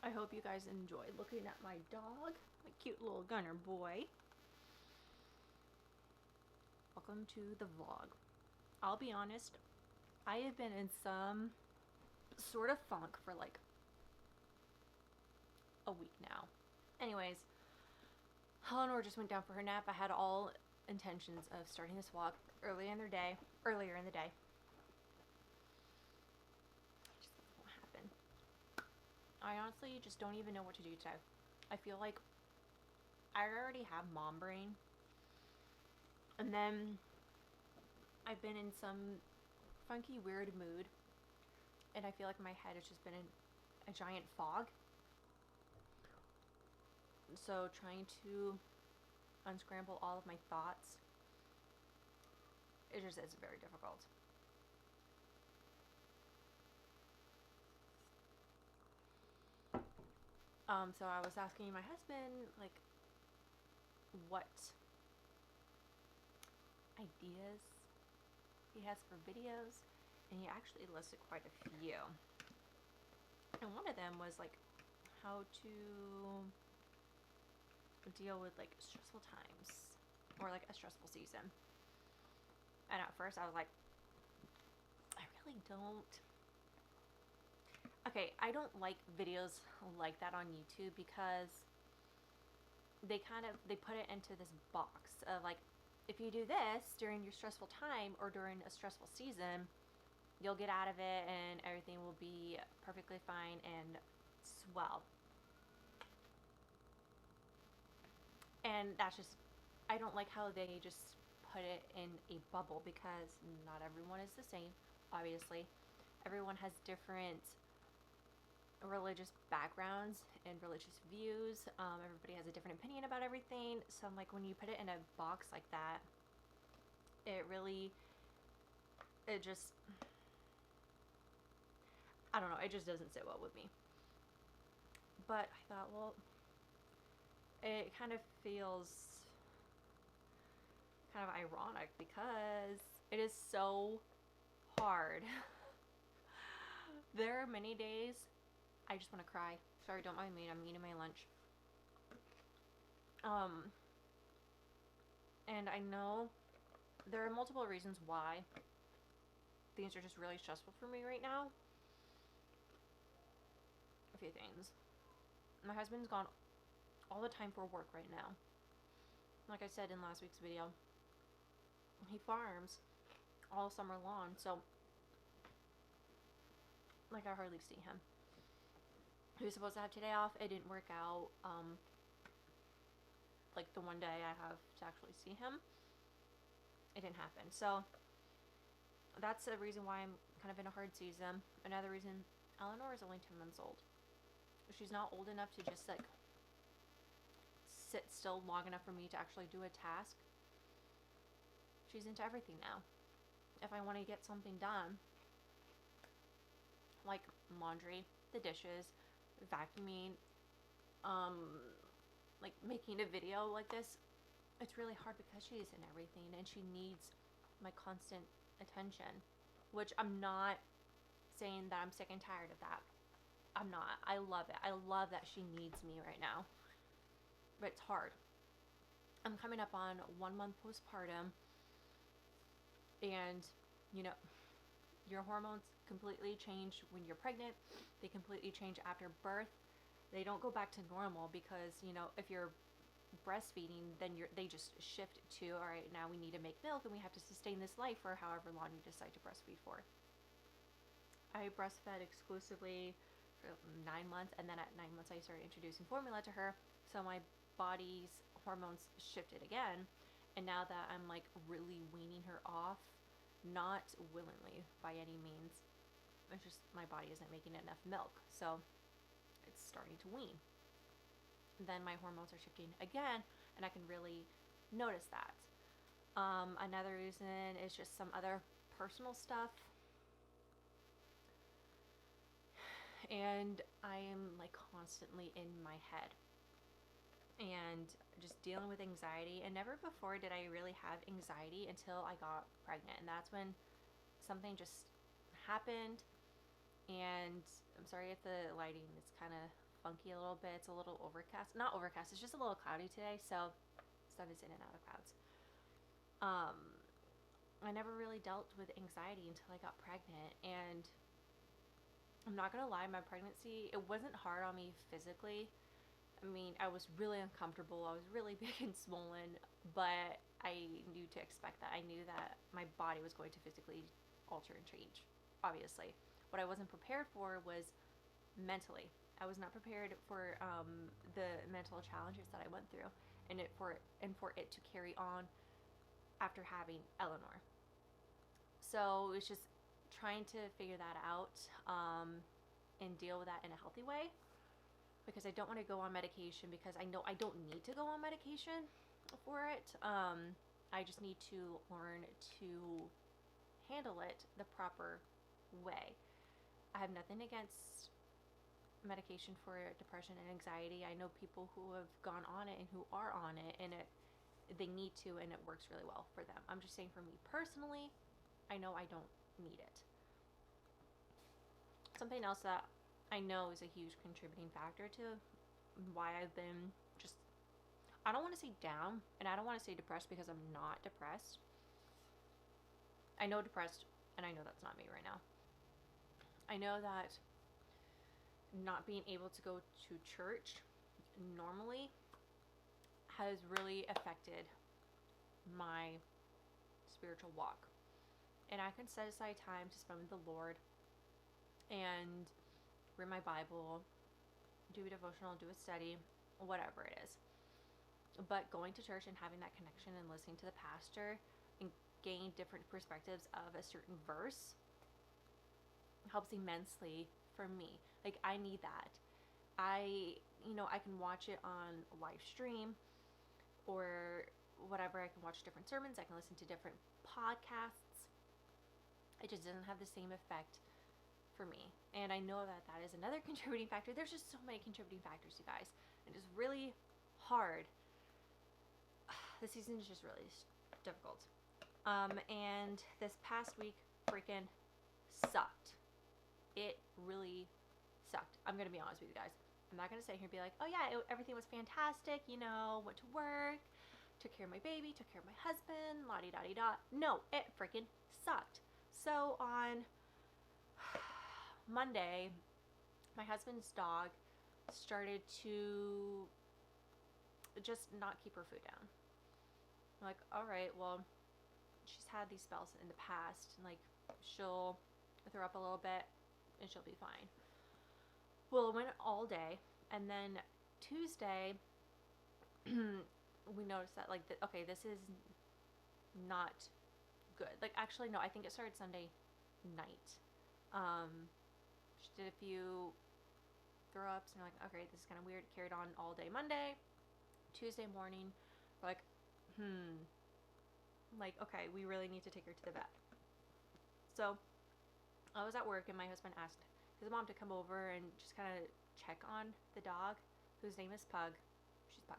I hope you guys enjoyed looking at my dog, my cute little gunner boy. Welcome to the vlog. I'll be honest, I have been in some sort of funk for like a week now. Anyways, Eleanor just went down for her nap. I had all intentions of starting this vlog earlier in the day. It just won't happen. I honestly just don't even know what to do today. I feel like I already have mom brain. And then I've been in some funky, weird mood. And I feel like my head has just been in a giant fog. So trying to unscramble all of my thoughts, it's very difficult. So I was asking my husband, like, what ideas he has for videos, and he actually listed quite a few. And one of them was like how to deal with like stressful times or like a stressful season. And at first I was like, I really don't. Okay, I don't like videos like that on YouTube because they put it into this box of like, if you do this during your stressful time or during a stressful season, you'll get out of it and everything will be perfectly fine and swell. And that's just, I don't like how they just put it in a bubble because not everyone is the same, obviously. Everyone has different religious backgrounds and religious views. Everybody has a different opinion about everything. So I'm like, when you put it in a box like that, it just, I don't know, it just doesn't sit well with me. But I thought, well, it kind of feels kind of ironic because it is so hard. There are many days I just want to cry. Sorry, don't mind me. I'm eating my lunch. And I know there are multiple reasons why things are just really stressful for me right now. A few things. My husband's gone all the time for work right now. Like I said in last week's video, he farms all summer long, so like I hardly see him. He was supposed to have today off. It didn't work out. Like the one day I have to actually see him, it didn't happen. So that's the reason why I'm kind of in a hard season. Another reason, Eleanor is only 10 months old. She's not old enough to just like sit still long enough for me to actually do a task. She's into everything now. If I want to get something done, like laundry, the dishes, vacuuming, like making a video like this, it's really hard because she's in everything and she needs my constant attention, which I'm not saying that I'm sick and tired of that. I'm not. I love it. I love that she needs me right now, but it's hard. I'm coming up on 1 month postpartum, and you know, your hormones completely change when you're pregnant. They completely change after birth. They don't go back to normal because, you know, if you're breastfeeding, then they just shift to, all right, now we need to make milk and we have to sustain this life for however long you decide to breastfeed for. I breastfed exclusively for 9 months, and then at 9 months I started introducing formula to her, so my body's hormones shifted again. And now that I'm like really weaning her off, not willingly by any means, it's just my body isn't making enough milk, so it's starting to wean. Then my hormones are shifting again, and I can really notice that. Another reason is just some other personal stuff, and I am like constantly in my head and just dealing with anxiety. And never before did I really have anxiety until I got pregnant, and that's when something just happened. And I'm sorry if the lighting is kind of funky a little bit. It's a little overcast. Not overcast, it's just a little cloudy today, so stuff is in and out of clouds. I never really dealt with anxiety until I got pregnant, and I'm not gonna lie, my pregnancy, it wasn't hard on me physically. I mean, I was really uncomfortable. I was really big and swollen, but I knew to expect that. I knew that my body was going to physically alter and change, obviously. What I wasn't prepared for was mentally. I was not prepared for the mental challenges that I went through, and for it to carry on after having Eleanor. So it's just trying to figure that out and deal with that in a healthy way, because I don't want to go on medication, because I know I don't need to go on medication for it. I just need to learn to handle it the proper way. I have nothing against medication for depression and anxiety. I know people who have gone on it and who are on it, and they need to, and it works really well for them. I'm just saying, for me personally, I know I don't need it. Something else that I know is a huge contributing factor to why I've been just, I don't want to say down, and I don't want to say depressed, because I'm not depressed. I know depressed, and I know that's not me right now. I know that not being able to go to church normally has really affected my spiritual walk. And I can set aside time to spend with the Lord and read my Bible, do a devotional, do a study, whatever it is. But going to church and having that connection and listening to the pastor and gain different perspectives of a certain verse helps immensely for me. Like, I need that. I can watch it on live stream or whatever. I can watch different sermons. I can listen to different podcasts. It just doesn't have the same effect for me. And I know that that is another contributing factor. There's just so many contributing factors, you guys. It is really hard. The season is just really difficult. And this past week freaking sucked. It really sucked. I'm going to be honest with you guys. I'm not going to sit here and be like, oh yeah, everything was fantastic, went to work, took care of my baby, took care of my husband, la-di-da-di-da. No, it freaking sucked. So on Monday, my husband's dog started to just not keep her food down. I'm like, all right, well, she's had these spells in the past, and like, she'll throw up a little bit and she'll be fine. Well, it went all day, and then Tuesday we noticed that, like, okay, this is not good. Like, actually, no, I think it started Sunday night. She did a few throw ups, and we're like, okay, this is kind of weird. It carried on all day Monday. Tuesday morning, we're like, like, okay, we really need to take her to the vet. So I was at work, and my husband asked his mom to come over and just kind of check on the dog, whose name is Pug. She's Pug.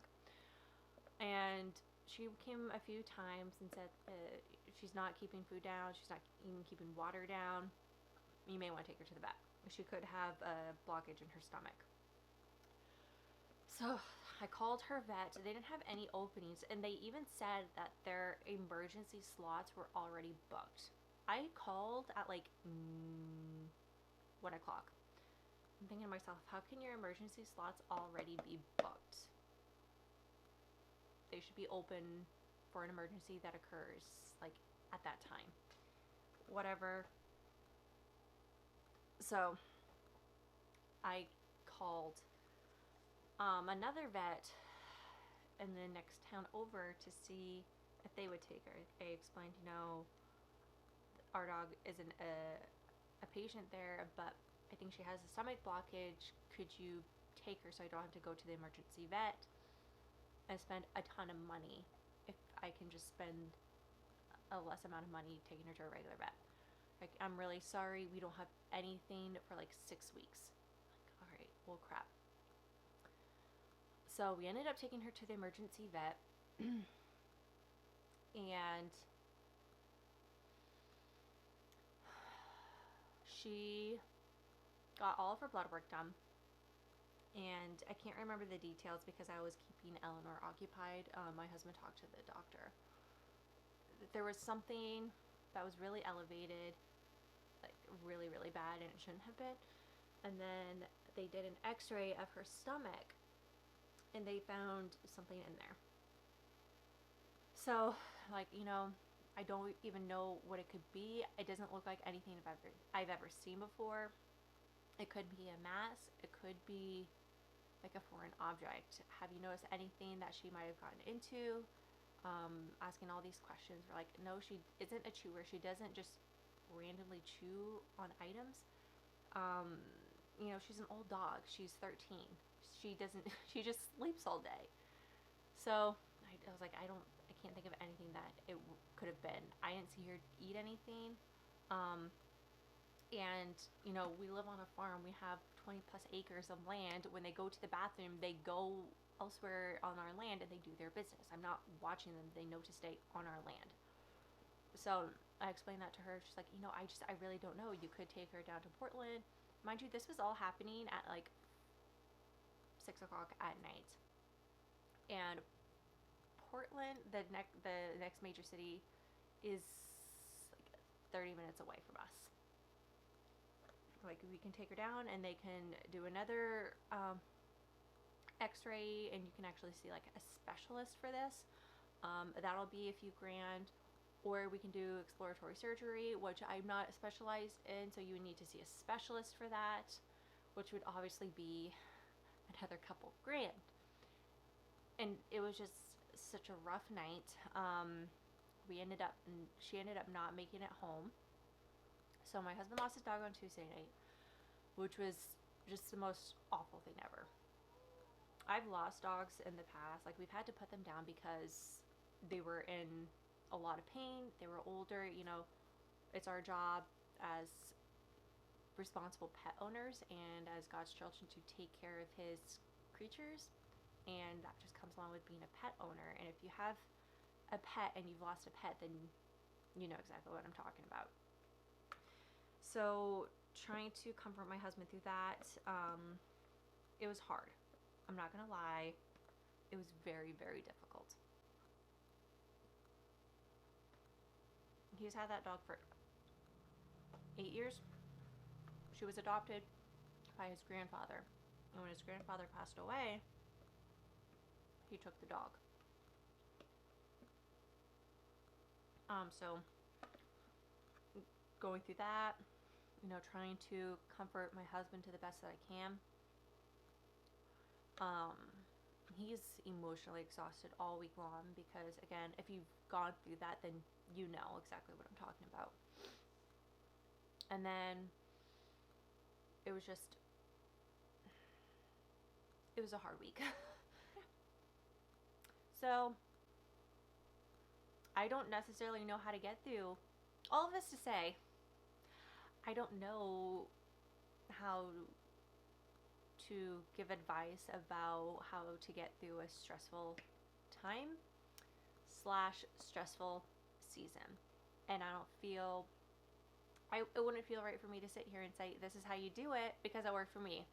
And she came a few times and said she's not keeping food down. She's not even keeping water down. You may want to take her to the vet. She could have a blockage in her stomach. So I called her vet. They didn't have any openings, and they even said that their emergency slots were already booked. I called at like 1 o'clock. I'm thinking to myself, how can your emergency slots already be booked? They should be open for an emergency that occurs like at that time. Whatever. So I called another vet in the next town over to see if they would take her. They explained, our dog isn't a patient there, but I think she has a stomach blockage. Could you take her so I don't have to go to the emergency vet and spend a ton of money if I can just spend a less amount of money taking her to a regular vet? Like, I'm really sorry, we don't have anything for like 6 weeks. Like, all right, well, crap. So we ended up taking her to the emergency vet, and she got all of her blood work done. And I can't remember the details because I was keeping Eleanor occupied. My husband talked to the doctor. There was something that was really elevated, like really, really bad, and it shouldn't have been. And then they did an x-ray of her stomach, and they found something in there. So, like, I don't even know what it could be. It doesn't look like anything I've ever seen before. It could be a mass. It could be like a foreign object. Have you noticed anything that she might have gotten into? Asking all these questions. We're like, no, she isn't a chewer. She doesn't just randomly chew on items. She's an old dog. She's 13. She doesn't. She just sleeps all day. So I was like, I can't think of anything that it could have been. I didn't see her eat anything. And we live on a farm. We have 20 plus acres of land. When they go to the bathroom, they go elsewhere on our land and they do their business. I'm not watching them. They know to stay on our land. So I explained that to her. She's like, I really don't know. You could take her down to Portland. Mind you, this was all happening at like 6 o'clock at night. And Portland, the next major city, is like 30 minutes away from us. Like, we can take her down and they can do another x-ray, and you can actually see like a specialist for this. That'll be a few grand. Or we can do exploratory surgery, which I'm not specialized in, so you would need to see a specialist for that, which would obviously be another couple grand. And it was just such a rough night. She ended up not making it home. So my husband lost his dog on Tuesday night, which was just the most awful thing ever. I've lost dogs in the past. Like, we've had to put them down because they were in a lot of pain. They were older. It's our job as responsible pet owners and as God's children to take care of his creatures. And that just comes along with being a pet owner. And if you have a pet and you've lost a pet, then you know exactly what I'm talking about. So trying to comfort my husband through that, it was hard. I'm not gonna lie. It was very, very difficult. He's had that dog for 8 years. She was adopted by his grandfather. And when his grandfather passed away, he took the dog. So going through that, trying to comfort my husband to the best that I can. He's emotionally exhausted all week long because, again, if you've gone through that, then you know exactly what I'm talking about. And then it was a hard week. So I don't necessarily know how to get through all of this to say, I don't know how to give advice about how to get through a stressful time / stressful season. And it wouldn't feel right for me to sit here and say, this is how you do it because it worked for me.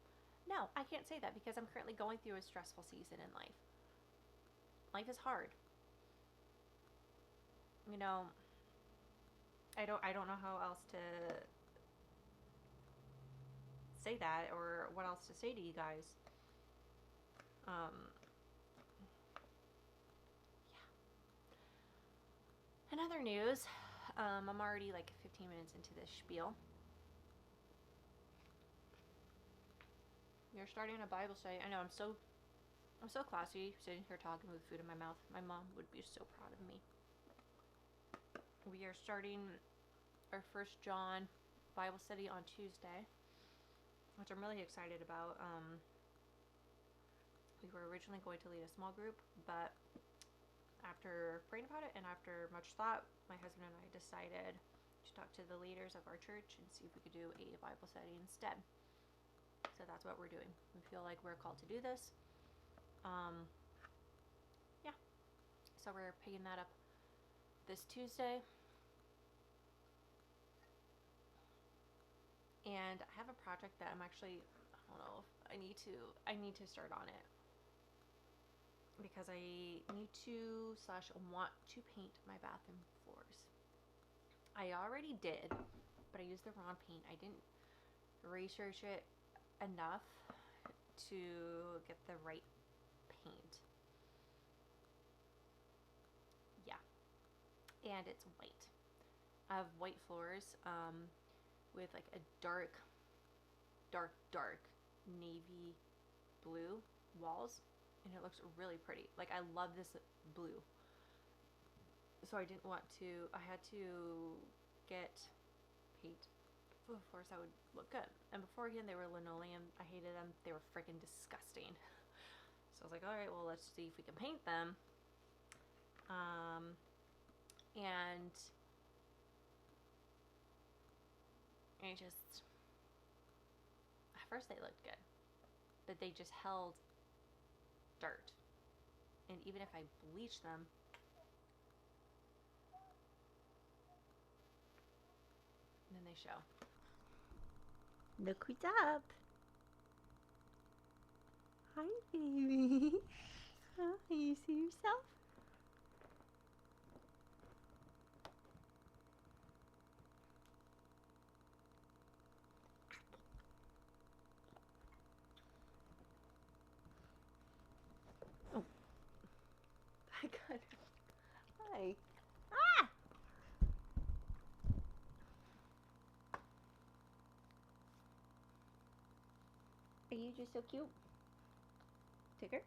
No, I can't say that because I'm currently going through a stressful season in life. Life is hard. I don't know how else to say that or what else to say to you guys. Yeah. In other news, I'm already like 15 minutes into this spiel. You're starting a Bible study. I know, I'm so classy sitting here talking with food in my mouth. My mom would be so proud of me. We are starting our 1 John Bible study on Tuesday, which I'm really excited about. We were originally going to lead a small group, but after praying about it and after much thought, my husband and I decided to talk to the leaders of our church and see if we could do a Bible study instead. So that's what we're doing. We feel like we're called to do this. Yeah. So we're picking that up this Tuesday. And I have a project that I don't know if I need to start on it because I need to / want to paint my bathroom floors. I already did, but I used the wrong paint. I didn't research it enough to get the right paint. Yeah, and it's white. I have white floors with like a dark navy blue walls, and it looks really pretty. Like, I love this blue. So I didn't want to, I had to get paint for the floors that would look good. And beforehand, they were linoleum. I hated them. They were freaking disgusting. So I was like, all right, well, let's see if we can paint them. And I just, at first they looked good, but they just held dirt. And even if I bleach them, then they show. Look who's up. Hi, baby. Huh? You see yourself? Oh. I got it. Hi. Ah! Are you just so cute? Tigger?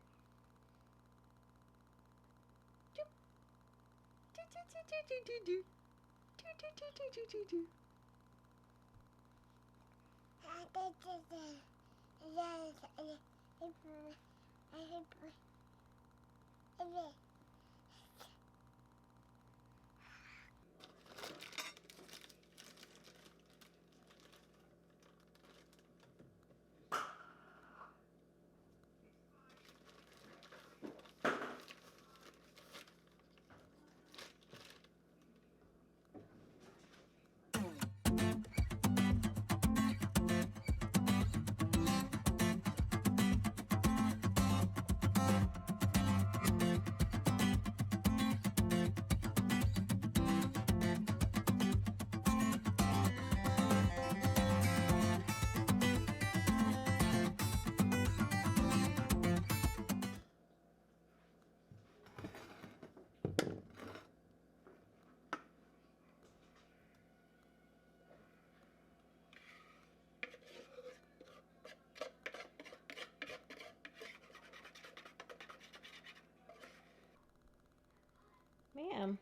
Ma'am,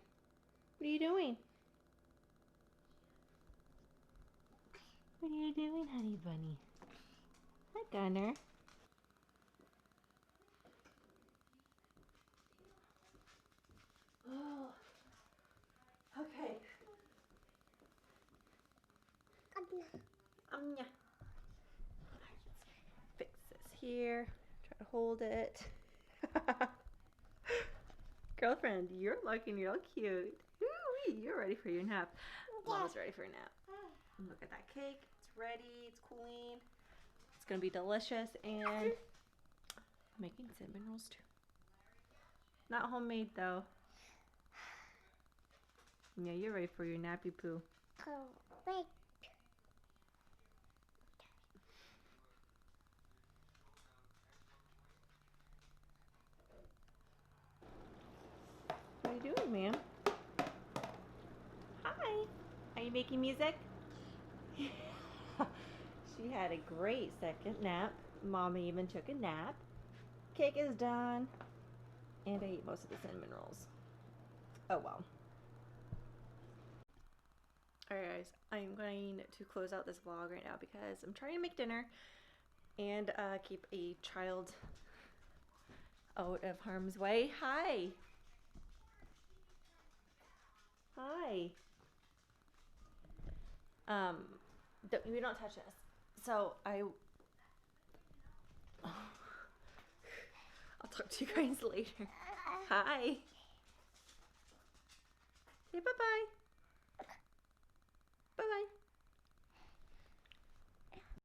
what are you doing? What are you doing, honey bunny? Hi, Gunner. Oh, okay. Yeah. Fix this here. Try to hold it. Girlfriend, you're looking real cute. Ooh, you're ready for your nap. Mama's ready for a nap. Look at that cake. It's ready. It's cooling. It's gonna be delicious, and I'm making cinnamon rolls too. Not homemade though. Yeah, you're ready for your nappy poo. Wait. What are you doing, ma'am? Hi. Are you making music? She had a great second nap. Mama even took a nap. Cake is done. And I ate most of the cinnamon rolls. Oh well. Alright guys, I'm going to close out this vlog right now because I'm trying to make dinner and keep a child out of harm's way. Hi! Hi! We don't touch this. So I'll talk to you guys later. Hi! Say bye-bye.